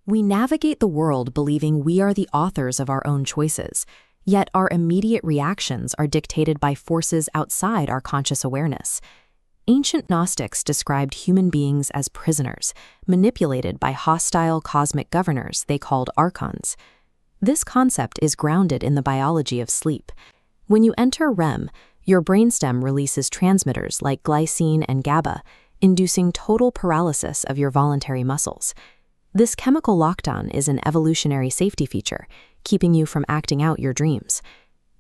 We navigate the world believing we are the authors of our own choices, yet our immediate reactions are dictated by forces outside our conscious awareness. Ancient Gnostics described human beings as prisoners, manipulated by hostile cosmic governors they called archons. This concept is grounded in the biology of sleep. When you enter REM, your brainstem releases transmitters like glycine and GABA, inducing total paralysis of your voluntary muscles. This chemical lockdown is an evolutionary safety feature, keeping you from acting out your dreams.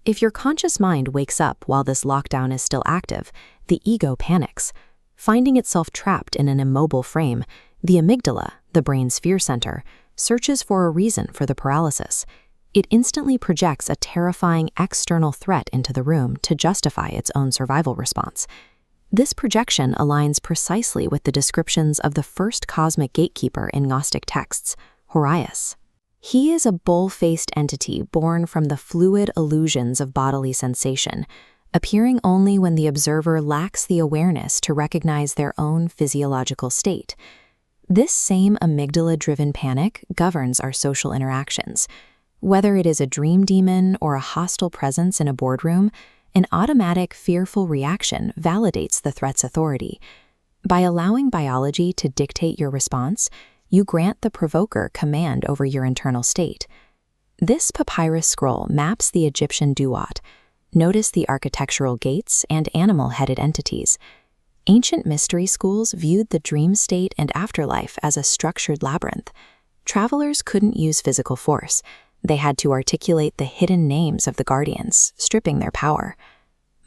If your conscious mind wakes up while this lockdown is still active, the ego panics. Finding itself trapped in an immobile frame, the amygdala, the brain's fear center, searches for a reason for the paralysis. It instantly projects a terrifying external threat into the room to justify its own survival response. This projection aligns precisely with the descriptions of the first cosmic gatekeeper in Gnostic texts, Horaius. He is a bull-faced entity born from the fluid illusions of bodily sensation, appearing only when the observer lacks the awareness to recognize their own physiological state. This same amygdala-driven panic governs our social interactions. Whether it is a dream demon or a hostile presence in a boardroom, an automatic, fearful reaction validates the threat's authority. By allowing biology to dictate your response, you grant the provoker command over your internal state. This papyrus scroll maps the Egyptian duat. Notice the architectural gates and animal-headed entities. Ancient mystery schools viewed the dream state and afterlife as a structured labyrinth. Travelers couldn't use physical force. They had to articulate the hidden names of the guardians, stripping their power.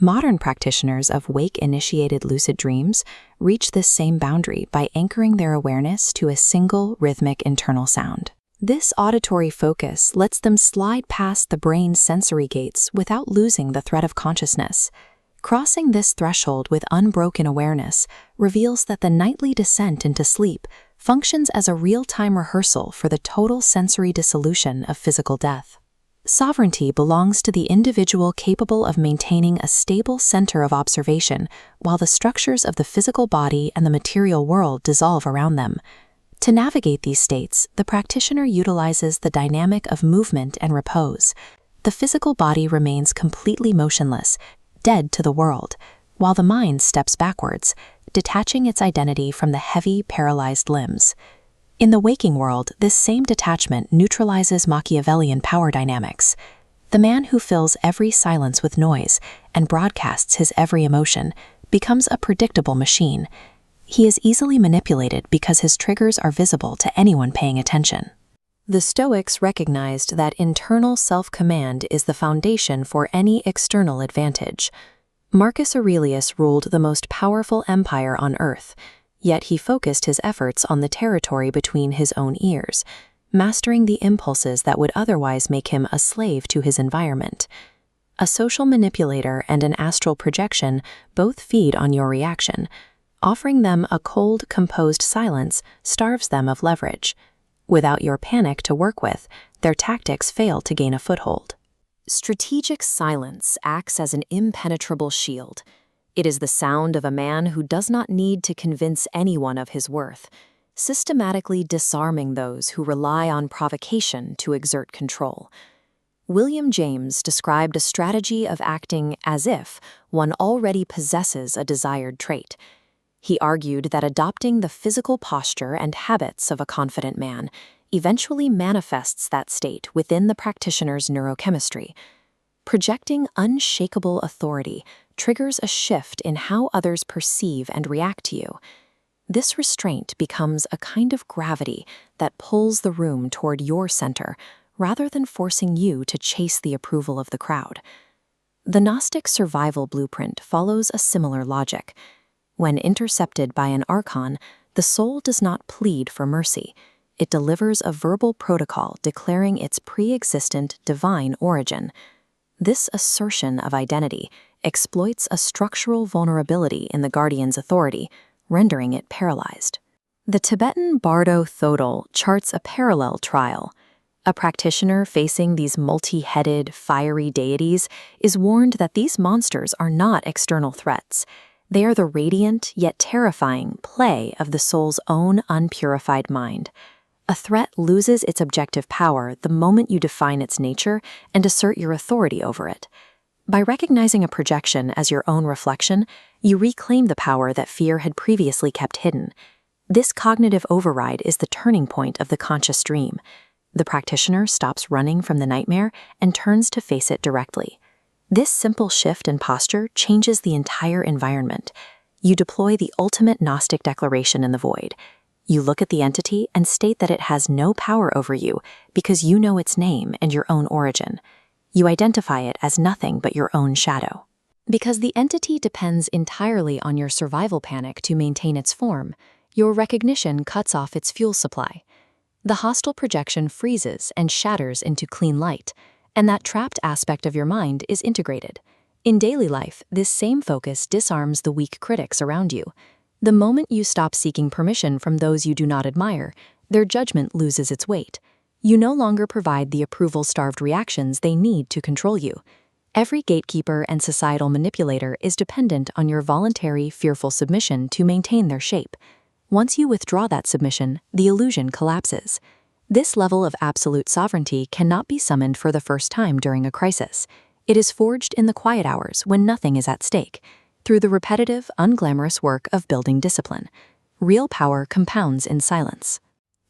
Modern practitioners of wake-initiated lucid dreams reach this same boundary by anchoring their awareness to a single rhythmic internal sound. This auditory focus lets them slide past the brain's sensory gates without losing the thread of consciousness. Crossing this threshold with unbroken awareness reveals that the nightly descent into sleep functions as a real-time rehearsal for the total sensory dissolution of physical death. Sovereignty belongs to the individual capable of maintaining a stable center of observation while the structures of the physical body and the material world dissolve around them. To navigate these states, the practitioner utilizes the dynamic of movement and repose. The physical body remains completely motionless, dead to the world, while the mind steps backwards, detaching its identity from the heavy, paralyzed limbs. In the waking world, this same detachment neutralizes Machiavellian power dynamics. The man who fills every silence with noise and broadcasts his every emotion becomes a predictable machine. He is easily manipulated because his triggers are visible to anyone paying attention. The Stoics recognized that internal self-command is the foundation for any external advantage. Marcus Aurelius ruled the most powerful empire on earth, yet he focused his efforts on the territory between his own ears, mastering the impulses that would otherwise make him a slave to his environment. A social manipulator and an astral projection both feed on your reaction. Offering them a cold, composed silence starves them of leverage. Without your panic to work with, their tactics fail to gain a foothold. Strategic silence acts as an impenetrable shield. It is the sound of a man who does not need to convince anyone of his worth, systematically disarming those who rely on provocation to exert control. William James described a strategy of acting as if one already possesses a desired trait. He argued that adopting the physical posture and habits of a confident man eventually manifests that state within the practitioner's neurochemistry. Projecting unshakable authority triggers a shift in how others perceive and react to you. This restraint becomes a kind of gravity that pulls the room toward your center, rather than forcing you to chase the approval of the crowd. The Gnostic survival blueprint follows a similar logic. When intercepted by an archon, the soul does not plead for mercy. It delivers a verbal protocol declaring its pre-existent divine origin. This assertion of identity exploits a structural vulnerability in the guardian's authority, rendering it paralyzed. The Tibetan Bardo Thodol charts a parallel trial. A practitioner facing these multi-headed, fiery deities is warned that these monsters are not external threats. They are the radiant yet terrifying play of the soul's own unpurified mind. A threat loses its objective power the moment you define its nature and assert your authority over it. By recognizing a projection as your own reflection, you reclaim the power that fear had previously kept hidden. This cognitive override is the turning point of the conscious dream. The practitioner stops running from the nightmare and turns to face it directly. This simple shift in posture changes the entire environment. You deploy the ultimate Gnostic declaration in the void. You look at the entity and state that it has no power over you because you know its name and your own origin. You identify it as nothing but your own shadow. Because the entity depends entirely on your survival panic to maintain its form, your recognition cuts off its fuel supply. The hostile projection freezes and shatters into clean light, and that trapped aspect of your mind is integrated. In daily life, this same focus disarms the weak critics around you. The moment you stop seeking permission from those you do not admire, their judgment loses its weight. You no longer provide the approval-starved reactions they need to control you. Every gatekeeper and societal manipulator is dependent on your voluntary, fearful submission to maintain their shape. Once you withdraw that submission, the illusion collapses. This level of absolute sovereignty cannot be summoned for the first time during a crisis. It is forged in the quiet hours when nothing is at stake, through the repetitive, unglamorous work of building discipline. Real power compounds in silence.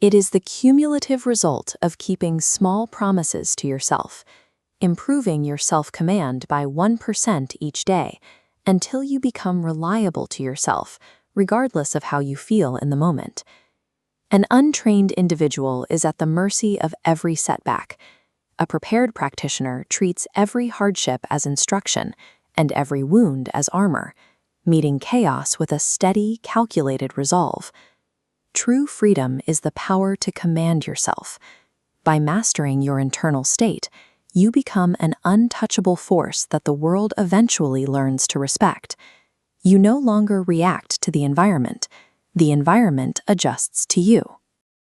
It is the cumulative result of keeping small promises to yourself, improving your self-command by 1% each day, until you become reliable to yourself, regardless of how you feel in the moment. An untrained individual is at the mercy of every setback. A prepared practitioner treats every hardship as instruction and every wound as armor, meeting chaos with a steady, calculated resolve. True freedom is the power to command yourself. By mastering your internal state, you become an untouchable force that the world eventually learns to respect. You no longer react to the environment adjusts to you.